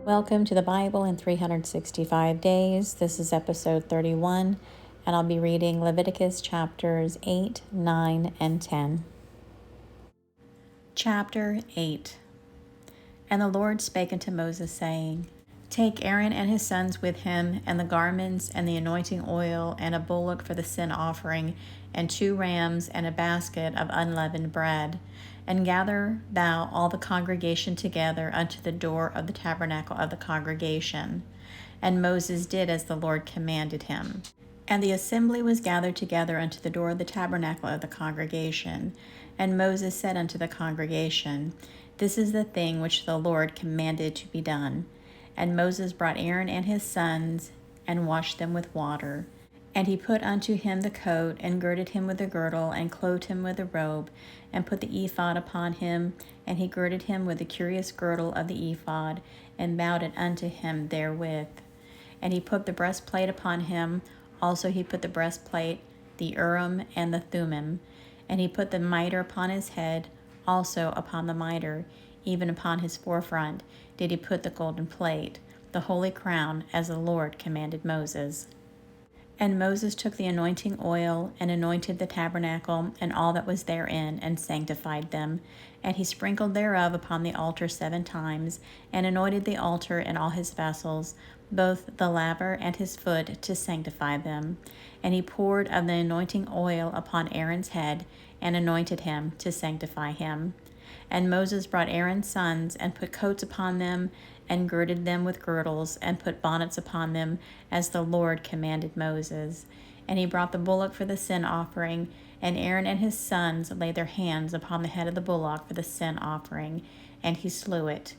Welcome to the Bible in 365 Days. This is episode 31, and I'll be reading Leviticus chapters 8, 9, and 10. Chapter 8. And the Lord spake unto Moses, saying, Take Aaron and his sons with him, and the garments, and the anointing oil, and a bullock for the sin offering, and 2 rams, and a basket of unleavened bread. And gather thou all the congregation together unto the door of the tabernacle of the congregation. And Moses did as the Lord commanded him. And the assembly was gathered together unto the door of the tabernacle of the congregation. And Moses said unto the congregation, This is the thing which the Lord commanded to be done. And Moses brought Aaron and his sons, and washed them with water. And he put unto him the coat, and girded him with a girdle, and clothed him with a robe, and put the ephod upon him, and he girded him with the curious girdle of the ephod, and bowed it unto him therewith. And he put the breastplate upon him, also he put the breastplate, the Urim and the Thummim, and he put the mitre upon his head, also upon the mitre, even upon his forefront, did he put the golden plate, the holy crown, as the Lord commanded Moses. And Moses took the anointing oil, and anointed the tabernacle, and all that was therein, and sanctified them. And he sprinkled thereof upon the altar 7 times, and anointed the altar and all his vessels, both the laver and his foot, to sanctify them. And he poured of the anointing oil upon Aaron's head, and anointed him to sanctify him. And Moses brought Aaron's sons, and put coats upon them, and girded them with girdles, and put bonnets upon them, as the Lord commanded Moses. And he brought the bullock for the sin offering, and Aaron and his sons laid their hands upon the head of the bullock for the sin offering, and he slew it.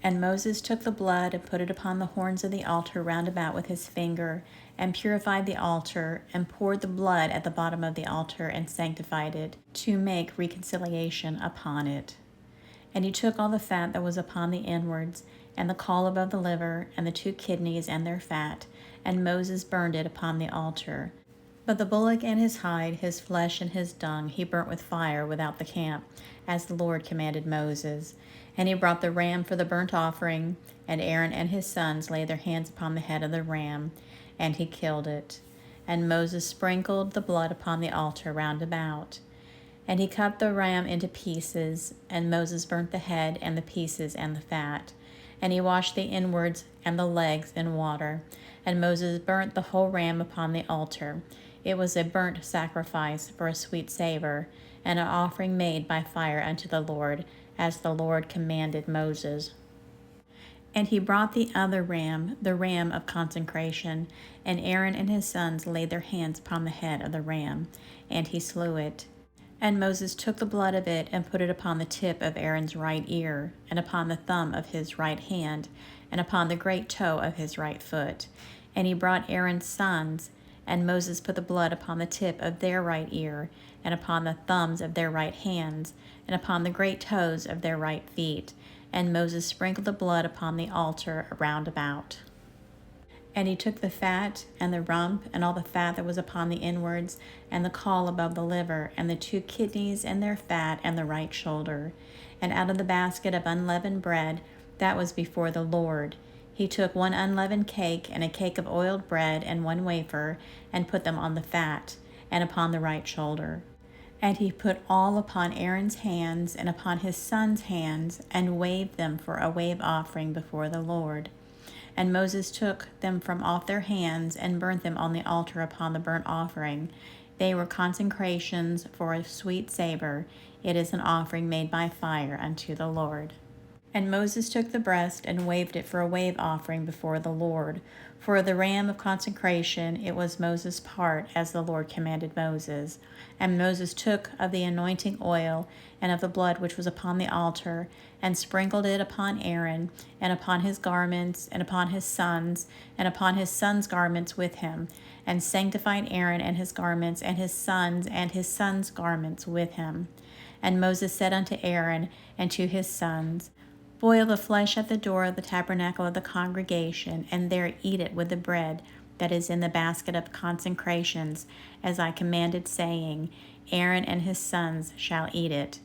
And Moses took the blood, and put it upon the horns of the altar round about with his finger, and purified the altar, and poured the blood at the bottom of the altar, and sanctified it, to make reconciliation upon it. And he took all the fat that was upon the inwards, and the caul above the liver, and the 2 kidneys and their fat, and Moses burned it upon the altar. But the bullock and his hide, his flesh and his dung, he burnt with fire without the camp, as the Lord commanded Moses. And he brought the ram for the burnt offering, and Aaron and his sons laid their hands upon the head of the ram, and he killed it. And Moses sprinkled the blood upon the altar round about. And he cut the ram into pieces, and Moses burnt the head and the pieces and the fat. And he washed the inwards and the legs in water. And Moses burnt the whole ram upon the altar. It was a burnt sacrifice for a sweet savor, and an offering made by fire unto the Lord, as the Lord commanded Moses. And he brought the other ram, the ram of consecration, and Aaron and his sons laid their hands upon the head of the ram, and he slew it. And Moses took the blood of it, and put it upon the tip of Aaron's right ear, and upon the thumb of his right hand, and upon the great toe of his right foot. And he brought Aaron's sons, and Moses put the blood upon the tip of their right ear, and upon the thumbs of their right hands, and upon the great toes of their right feet. And Moses sprinkled the blood upon the altar round about. And he took the fat, and the rump, and all the fat that was upon the inwards, and the caul above the liver, and the 2 kidneys and their fat, and the right shoulder. And out of the basket of unleavened bread that was before the Lord, he took 1 unleavened cake, and a cake of oiled bread, and 1 wafer, and put them on the fat, and upon the right shoulder. And he put all upon Aaron's hands, and upon his sons' hands, and waved them for a wave offering before the Lord. And Moses took them from off their hands, and burnt them on the altar upon the burnt offering. They were consecrations for a sweet savor. It is an offering made by fire unto the Lord. And Moses took the breast, and waved it for a wave offering before the Lord. For the ram of consecration, it was Moses' part, as the Lord commanded Moses. And Moses took of the anointing oil, and of the blood which was upon the altar, and sprinkled it upon Aaron, and upon his garments, and upon his sons, and upon his sons' garments with him, and sanctified Aaron and his garments, and his sons' garments with him. And Moses said unto Aaron and to his sons, Boil the flesh at the door of the tabernacle of the congregation, and there eat it with the bread that is in the basket of consecrations, as I commanded, saying, Aaron and his sons shall eat it.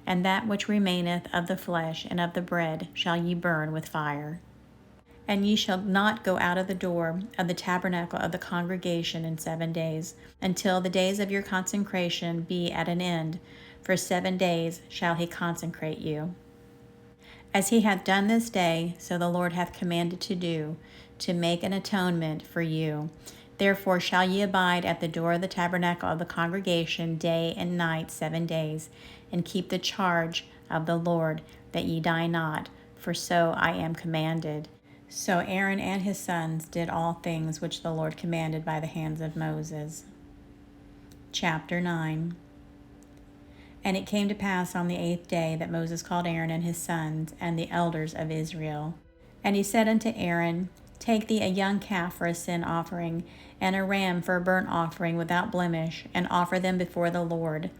And that which remaineth of the flesh and of the bread shall ye burn with fire. And ye shall not go out of the door of the tabernacle of the congregation in 7 days, until the days of your consecration be at an end. For 7 days shall he consecrate you. As he hath done this day, so the Lord hath commanded to do, to make an atonement for you. Therefore shall ye abide at the door of the tabernacle of the congregation day and night 7 days, and keep the charge of the Lord, that ye die not, for so I am commanded. So Aaron and his sons did all things which the Lord commanded by the hands of Moses. Chapter 9. And it came to pass on the 8th day that Moses called Aaron and his sons and the elders of Israel. And he said unto Aaron, Take thee a young calf for a sin offering, and a ram for a burnt offering without blemish, and offer them before the Lord.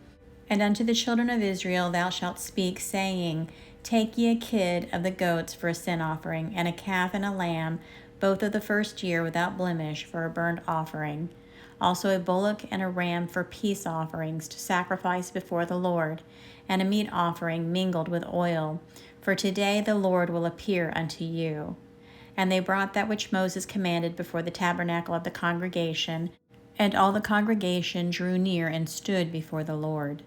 And unto the children of Israel thou shalt speak, saying, Take ye a kid of the goats for a sin offering, and a calf and a lamb, both of the first year without blemish, for a burnt offering. Also a bullock and a ram for peace offerings to sacrifice before the Lord, and a meat offering mingled with oil. For today the Lord will appear unto you. And they brought that which Moses commanded before the tabernacle of the congregation, and all the congregation drew near and stood before the Lord.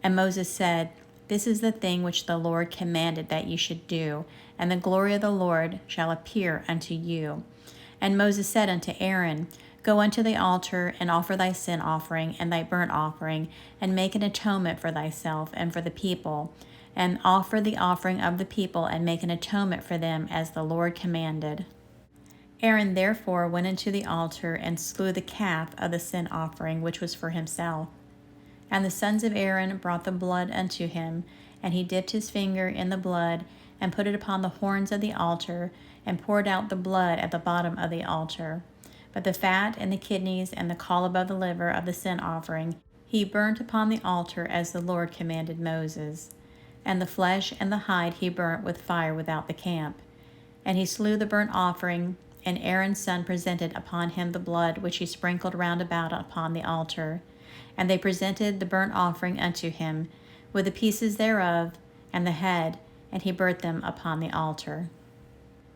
And Moses said, This is the thing which the Lord commanded that ye should do, and the glory of the Lord shall appear unto you. And Moses said unto Aaron, Go unto the altar, and offer thy sin offering and thy burnt offering, and make an atonement for thyself and for the people, and offer the offering of the people, and make an atonement for them, as the Lord commanded. Aaron therefore went unto the altar, and slew the calf of the sin offering, which was for himself. And the sons of Aaron brought the blood unto him, and he dipped his finger in the blood, and put it upon the horns of the altar, and poured out the blood at the bottom of the altar. But the fat and the kidneys and the caul above the liver of the sin offering he burnt upon the altar, as the Lord commanded Moses. And the flesh and the hide he burnt with fire without the camp. And he slew the burnt offering, and Aaron's son presented upon him the blood which he sprinkled round about upon the altar. And they presented the burnt offering unto him, with the pieces thereof, and the head, and he burnt them upon the altar.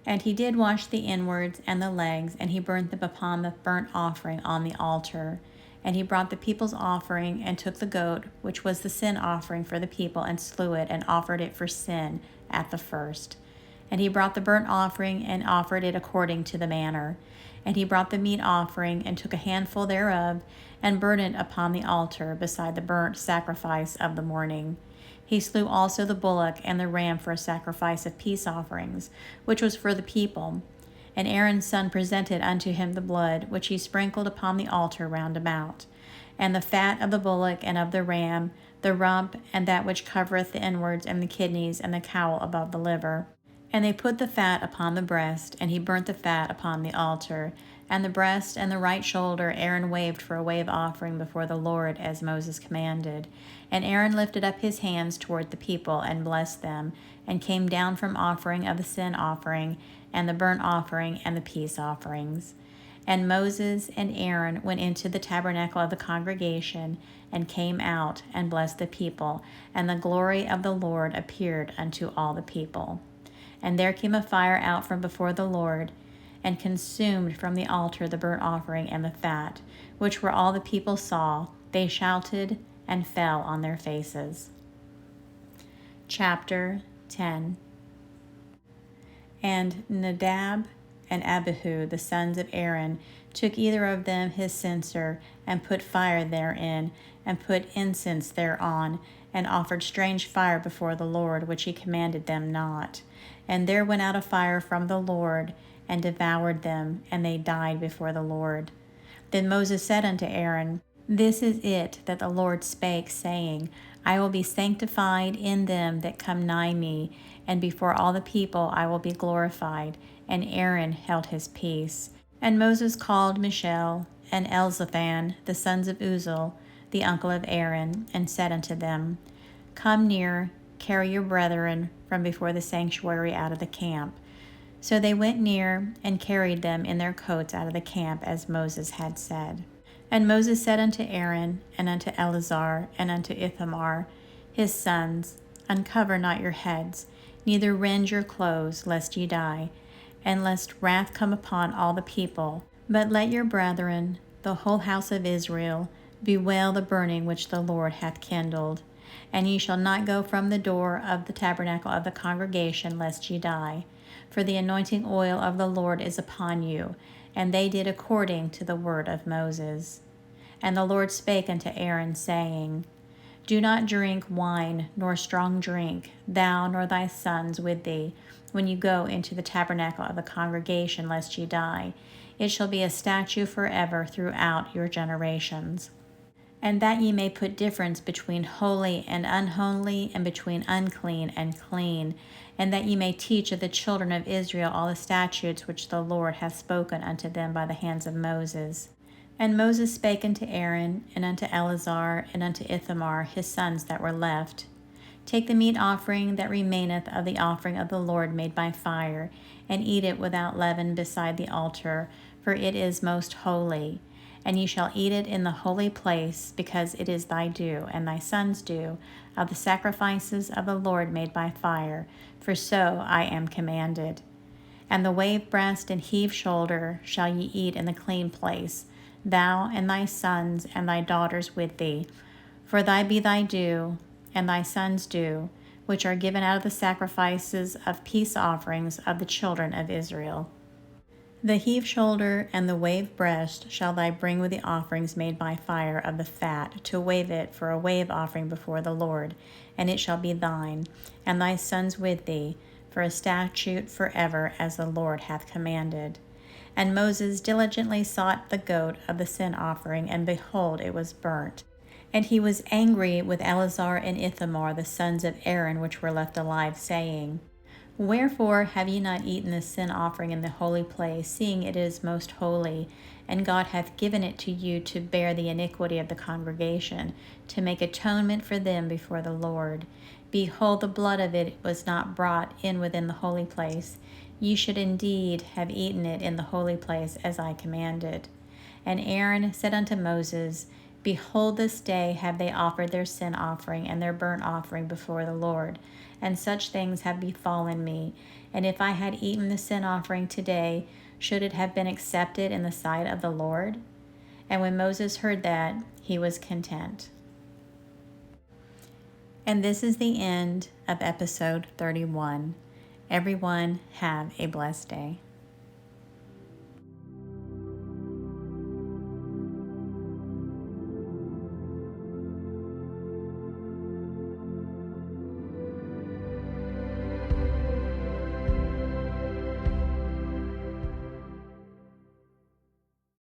And he did wash the inwards and the legs, and he burnt them upon the burnt offering on the altar. And he brought the people's offering, and took the goat, which was the sin offering for the people, and slew it, and offered it for sin at the first. And he brought the burnt offering, and offered it according to the manner. And he brought the meat offering, and took a handful thereof, and burnt it upon the altar beside the burnt sacrifice of the morning. He slew also the bullock and the ram for a sacrifice of peace offerings, which was for the people. And Aaron's son presented unto him the blood, which he sprinkled upon the altar round about, and the fat of the bullock and of the ram, the rump, and that which covereth the inwards, and the kidneys, and the caul above the liver. And they put the fat upon the breast, and he burnt the fat upon the altar. And the breast and the right shoulder Aaron waved for a wave offering before the Lord, as Moses commanded. And Aaron lifted up his hands toward the people, and blessed them, and came down from offering of the sin offering, and the burnt offering, and the peace offerings. And Moses and Aaron went into the tabernacle of the congregation, and came out, and blessed the people, and the glory of the Lord appeared unto all the people. And there came a fire out from before the Lord, and consumed from the altar the burnt offering and the fat, which where all the people saw, they shouted and fell on their faces. Chapter 10. And Nadab and Abihu, the sons of Aaron, took either of them his censer, and put fire therein, and put incense thereon, and offered strange fire before the Lord, which he commanded them not. And there went out a fire from the Lord, and devoured them, and they died before the Lord. Then Moses said unto Aaron, This is it that the Lord spake, saying, I will be sanctified in them that come nigh me, and before all the people I will be glorified. And Aaron held his peace. And Moses called Mishael and Elzaphan, the sons of Uzziel, the uncle of Aaron, and said unto them, Come near, carry your brethren from before the sanctuary out of the camp. So they went near, and carried them in their coats out of the camp, as Moses had said. And Moses said unto Aaron, and unto Eleazar, and unto Ithamar, his sons, Uncover not your heads, neither rend your clothes, lest ye die. and lest wrath come upon all the people. But let your brethren, the whole house of Israel, bewail the burning which the Lord hath kindled. And ye shall not go from the door of the tabernacle of the congregation, lest ye die. For the anointing oil of the Lord is upon you. And they did according to the word of Moses. And the Lord spake unto Aaron, saying, Do not drink wine, nor strong drink, thou nor thy sons with thee, when you go into the tabernacle of the congregation, lest ye die. It shall be a statute forever throughout your generations. And that ye may put difference between holy and unholy, and between unclean and clean, and that ye may teach of the children of Israel all the statutes which the Lord hath spoken unto them by the hands of Moses. And Moses spake unto Aaron, and unto Eleazar, and unto Ithamar, his sons that were left, Take the meat offering that remaineth of the offering of the Lord made by fire, and eat it without leaven beside the altar, for it is most holy. And ye shall eat it in the holy place, because it is thy due, and thy sons' due, of the sacrifices of the Lord made by fire, for so I am commanded. And the wave breast and heave shoulder shall ye eat in the clean place, thou and thy sons and thy daughters with thee, for thy be thy due, and thy sons' due, which are given out of the sacrifices of peace offerings of the children of Israel. The heave shoulder and the wave breast shall thou bring with the offerings made by fire of the fat, to wave it for a wave offering before the Lord, and it shall be thine, and thy sons with thee, for a statute forever, as the Lord hath commanded. And Moses diligently sought the goat of the sin offering, and behold, it was burnt. And he was angry with Eleazar and Ithamar, the sons of Aaron, which were left alive, saying, Wherefore have ye not eaten the sin offering in the holy place, seeing it is most holy? And God hath given it to you to bear the iniquity of the congregation, to make atonement for them before the Lord. Behold, the blood of it was not brought in within the holy place. Ye should indeed have eaten it in the holy place, as I commanded. And Aaron said unto Moses, Behold, this day have they offered their sin offering and their burnt offering before the Lord, and such things have befallen me. And if I had eaten the sin offering today, should it have been accepted in the sight of the Lord? And when Moses heard that, he was content. And this is the end of episode 31. Everyone have a blessed day.